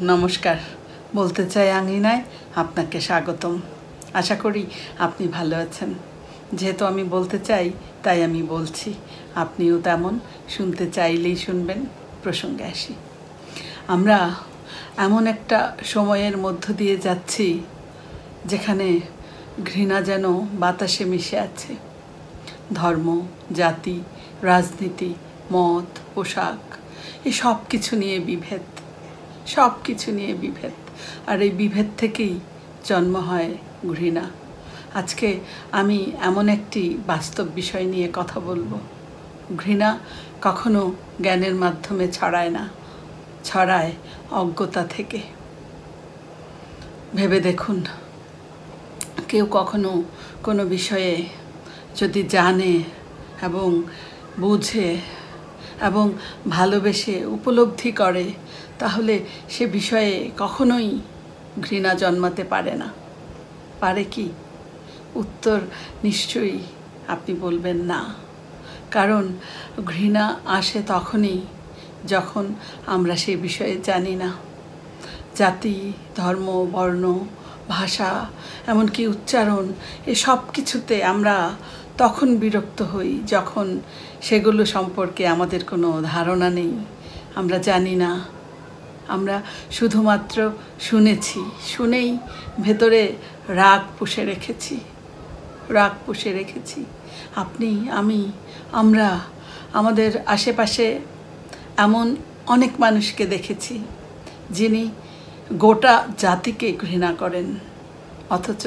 নমস্কার। বলতে চাই আঙিনায় আপনাকে স্বাগতম। আশা করি আপনি ভালো আছেন। যেহেতু আমি বলতে চাই তাই আমি বলছি, আপনিও তেমন শুনতে চাইলেই শুনবেন। প্রসঙ্গে আসি। আমরা এমন একটা সময়ের মধ্য দিয়ে যাচ্ছি যেখানে ঘৃণা যেন বাতাসে মিশে আছে। ধর্ম, জাতি, রাজনীতি, মত, পোশাক, এই সব কিছু নিয়ে বিভেদ, সব কিছু নিয়ে বিভেদ। আর এই বিভেদ থেকেই জন্ম হয় ঘৃণা। আজকে আমি এমন একটি বাস্তব বিষয় নিয়ে কথা বলবো। ঘৃণা কখনো জ্ঞানের মাধ্যমে ছড়ায় না, ছড়ায় অজ্ঞতা থেকে। ভেবে দেখুন, কেউ কখনো কোনো বিষয়ে যদি জানে এবং বুঝে এবং ভালোবেসে উপলব্ধি করে, তাহলে সে বিষয়ে কখনোই ঘৃণা জন্মাতে পারে না। পারে কি? উত্তর নিশ্চয়ই আপনি বলবেন না। কারণ ঘৃণা আসে তখনই যখন আমরা সেই বিষয়ে জানি না। জাতি, ধর্ম, বর্ণ, ভাষা, এমনকি উচ্চারণ, এ সব কিছুতে আমরা তখন বিরক্ত হই যখন সেগুলো সম্পর্কে আমাদের কোনো ধারণা নেই, আমরা জানি না। আমরা শুধুমাত্র শুনেছি, শুনেই ভেতরে রাগ পুষে রেখেছি, রাগ পুষে রেখেছি। আপনি, আমি, আমরা আমাদের আশেপাশে এমন অনেক মানুষকে দেখেছি যিনি গোটা জাতিকে ঘৃণা করেন, অথচ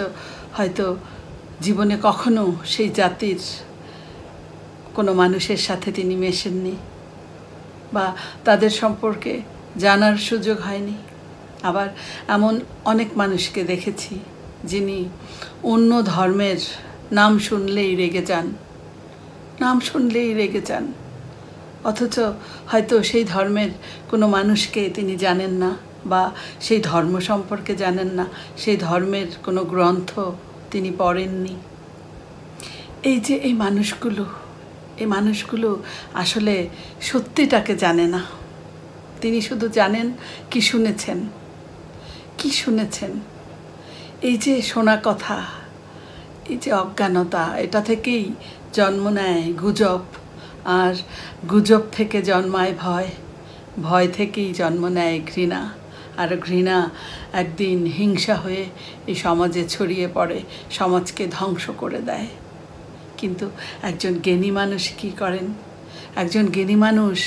হয়তো জীবনে কখনো সেই জাতির কোনো মানুষের সাথে তিনি মেশেননি বা তাদের সম্পর্কে জানার সুযোগ হয়নি। আবার এমন অনেক মানুষকে দেখেছি যিনি অন্য ধর্মের নাম শুনলেই রেগে যান, নাম শুনলেই রেগে যান, অথচ হয়তো সেই ধর্মের কোনো মানুষকে তিনি জানেন না বা সেই ধর্ম সম্পর্কে জানেন না, সেই ধর্মের কোনো গ্রন্থ তিনি পড়েননি। এই যে এই মানুষগুলো আসলে সত্যিটাকে জানে না। তিনি শুধু জানেন কি শুনেছেন, কি শুনেছেন। এই যে শোনা কথা, এই যে অজ্ঞানতা, এটা থেকেই জন্ম নেয় গুজব, আর গুজব থেকে জন্মায় ভয়, ভয় থেকেই জন্ম নেয় ঘৃণা, আর ঘৃণা একদিন হিংসা হয়ে এই সমাজে ছড়িয়ে পড়ে, সমাজকে ধ্বংস করে দেয়। কিন্তু একজন জ্ঞানী মানুষ কী করেন? একজন জ্ঞানী মানুষ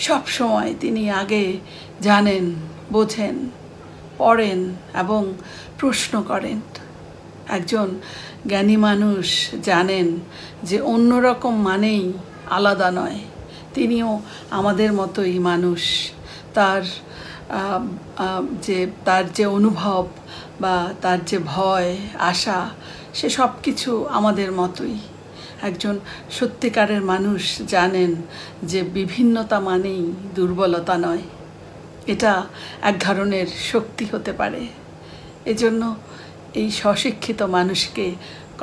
সব সময় তিনি আগে জানেন, বোঝেন, পড়েন এবং প্রশ্ন করেন। একজন জ্ঞানী মানুষ জানেন যে অন্যরকম মানেই আলাদা নয়, তিনিও আমাদের মতোই মানুষ। তার যে অনুভব বা তার যে ভয়, আশা, সে সব কিছু আমাদের মতোই। একজন সত্যিকারের মানুষ জানেন যে বিভিন্নতা মানেই দুর্বলতা নয়, এটা এক ধরনের শক্তি হতে পারে। এজন্য এই স্বশিক্ষিত মানুষকে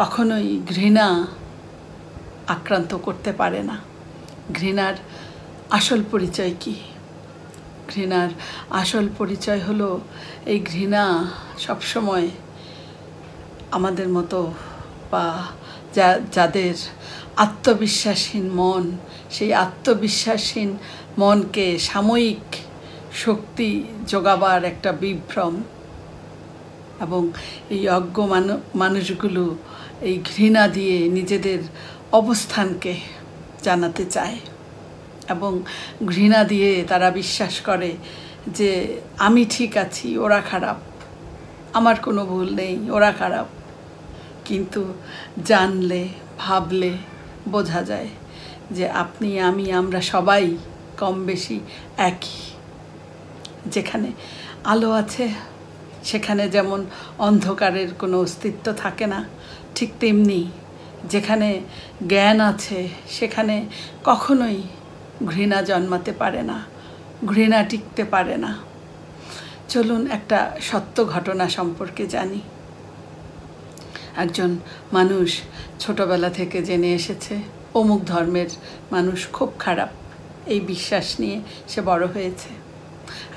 কখনোই ঘৃণা আক্রান্ত করতে পারে না। ঘৃণার আসল পরিচয় কি? ঘৃণার আসল পরিচয় হলো, এই ঘৃণা সবসময় আমাদের মতো বা যাদের আত্মবিশ্বাসহীন মন, সেই আত্মবিশ্বাসহীন মনকে সাময়িক শক্তি যোগাবার একটা বিভ্রম। এবং এই অজ্ঞ মানুষগুলো এই ঘৃণা দিয়ে নিজেদের অবস্থানকে জানাতে চায় এবং ঘৃণা দিয়ে তারা বিশ্বাস করে যে আমি ঠিক আছি, ওরা খারাপ, আমার কোনো ভুল নেই, ওরা খারাপ। কিন্তু জানলে, ভাবলে বোঝা যায় যে আপনি, আমি, আমরা সবাই কম বেশি একই। যেখানে আলো আছে সেখানে যেমন অন্ধকারের কোনো অস্তিত্ব থাকে না, ঠিক তেমনি যেখানে জ্ঞান আছে সেখানে কখনোই ঘৃণা জন্মাতে পারে না, ঘৃণা টিকতে পারে না। চলুন একটা সত্য ঘটনা সম্পর্কে জানি। একজন মানুষ ছোটবেলা থেকে জেনে এসেছে অমুক ধর্মের মানুষ খুব খারাপ, এই বিশ্বাস নিয়ে সে বড় হয়েছে।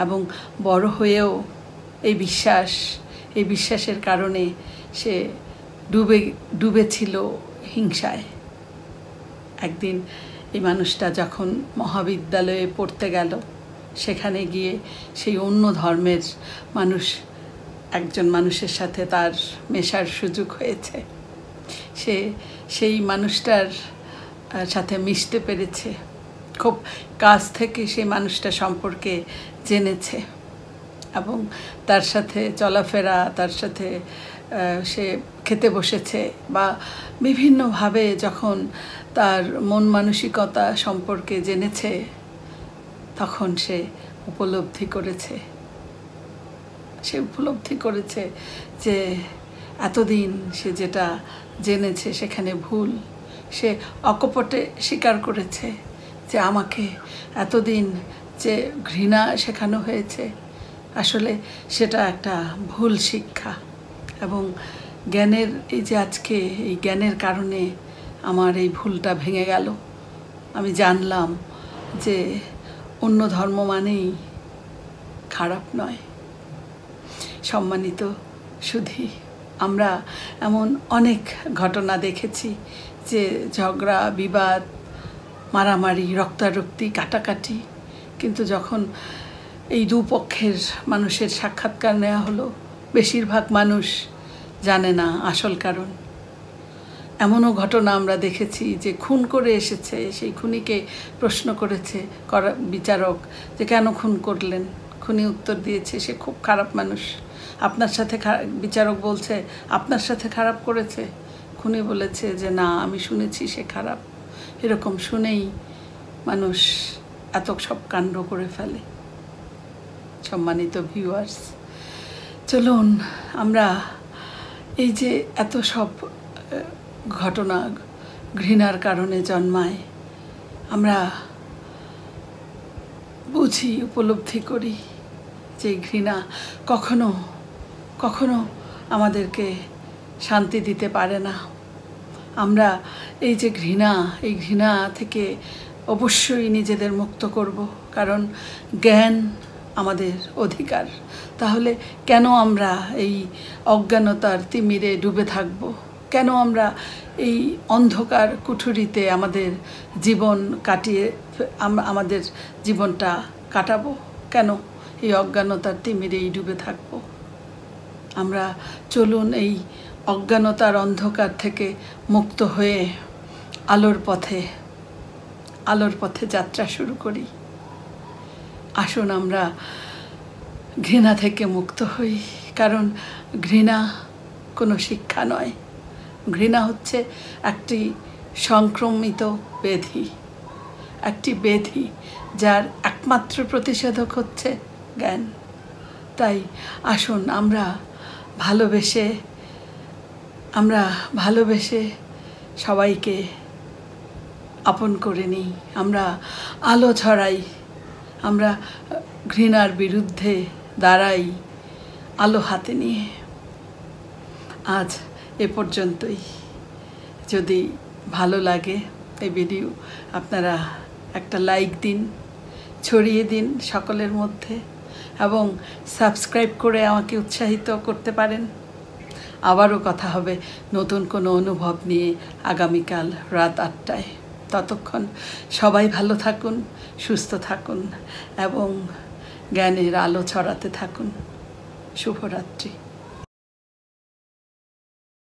এবং বড় হয়েও এই বিশ্বাসের কারণে সে ডুবেছিল হিংসায়। একদিন এই মানুষটা যখন মহাবিদ্যালয়ে পড়তে গেল, সেখানে গিয়ে সেই অন্য ধর্মের একজন মানুষের সাথে তার মেশার সুযোগ হয়েছে। সে সেই মানুষটার সাথে মিশতে পেরেছে, খুব কাছ থেকে সেই মানুষটা সম্পর্কে জেনেছে এবং তার সাথে চলাফেরা, তার সাথে সে খেতে বসেছে বা বিভিন্নভাবে যখন তার মন মানসিকতা সম্পর্কে জেনেছে, তখন সে উপলব্ধি করেছে যে এতদিন সে যেটা জেনেছে সেখানে ভুল। সে অকপটে স্বীকার করেছে যে আমাকে এতদিন যে ঘৃণা শেখানো হয়েছে, আসলে সেটা একটা ভুল শিক্ষা। এবং জ্ঞানের আজকে এই জ্ঞানের কারণে আমার এই ভুলটা ভেঙে গেল। আমি জানলাম যে অন্য ধর্ম মানেই খারাপ নয়। সম্মানিত সুধী, আমরা এমন অনেক ঘটনা দেখেছি যে ঝগড়া, বিবাদ, মারামারি, রক্তারক্তি, কাটাকাটি, কিন্তু যখন এই দুপক্ষের মানুষের সাক্ষাৎকার নেওয়া হলো, বেশিরভাগ মানুষ জানে না আসল কারণ। এমনও ঘটনা আমরা দেখেছি যে খুন করে এসেছে, সেই খুনিকে প্রশ্ন করেছে বিচারক যে কেন খুন করলেন। খুনি উত্তর দিয়েছে সে খুব খারাপ মানুষ। আপনার সাথে বিচারক বলছে আপনার সাথে খারাপ করেছে। খুনি বলেছে যে না, আমি শুনেছি সে খারাপ। এরকম শুনেই মানুষ এত সব কাণ্ড করে ফেলে। সম্মানিত ভিউয়ার্স, চলুন আমরা এই যে এত সব ঘটনা ঘৃণার কারণে জন্মায়, আমরা বুঝি, উপলব্ধি করি যে ঘৃণা কখনো কখনো আমাদেরকে শান্তি দিতে পারে না। আমরা এই যে এই ঘৃণা থেকে অবশ্যই নিজেদের মুক্ত করব, কারণ জ্ঞান আমাদের অধিকার। তাহলে কেন আমরা এই অজ্ঞানতার তিমিরে ডুবে থাকব? কেন আমরা এই অন্ধকার কুঠুরিতে আমাদের জীবনটা কাটাবো? কেন এই অজ্ঞানতার তিমিরেই ডুবে থাকব? আমরা চলুন এই অজ্ঞানতার অন্ধকার থেকে মুক্ত হয়ে আলোর পথে যাত্রা শুরু করি। আসুন আমরা ঘৃণা থেকে মুক্ত হই, কারণ ঘৃণা কোনো শিক্ষা নয়। ঘৃণা হচ্ছে একটি সংক্রমিত ব্যাধি, যার একমাত্র প্রতিষেধক হচ্ছে জ্ঞান। তাই আসুন আমরা ভালোবেসে সবাইকে আপন করে নিই। আমরা আলো ছড়াই, আমরা ঘৃণার বিরুদ্ধে দাঁড়াই আলো হাতে নিয়ে। আজ এ পর্যন্তই। যদি ভালো লাগে এই ভিডিও, আপনারা একটা লাইক দিন, ছড়িয়ে দিন সকলের মধ্যে, এবং সাবস্ক্রাইব করে আমাকে উৎসাহিত করতে পারেন। আবারও কথা হবে নতুন কোনো অনুভব নিয়ে আগামীকাল রাত 8টায়। ততক্ষণ সবাই ভালো থাকুন, সুস্থ থাকুন এবং জ্ঞানের আলো ছড়াতে থাকুন। শুভরাত্রি।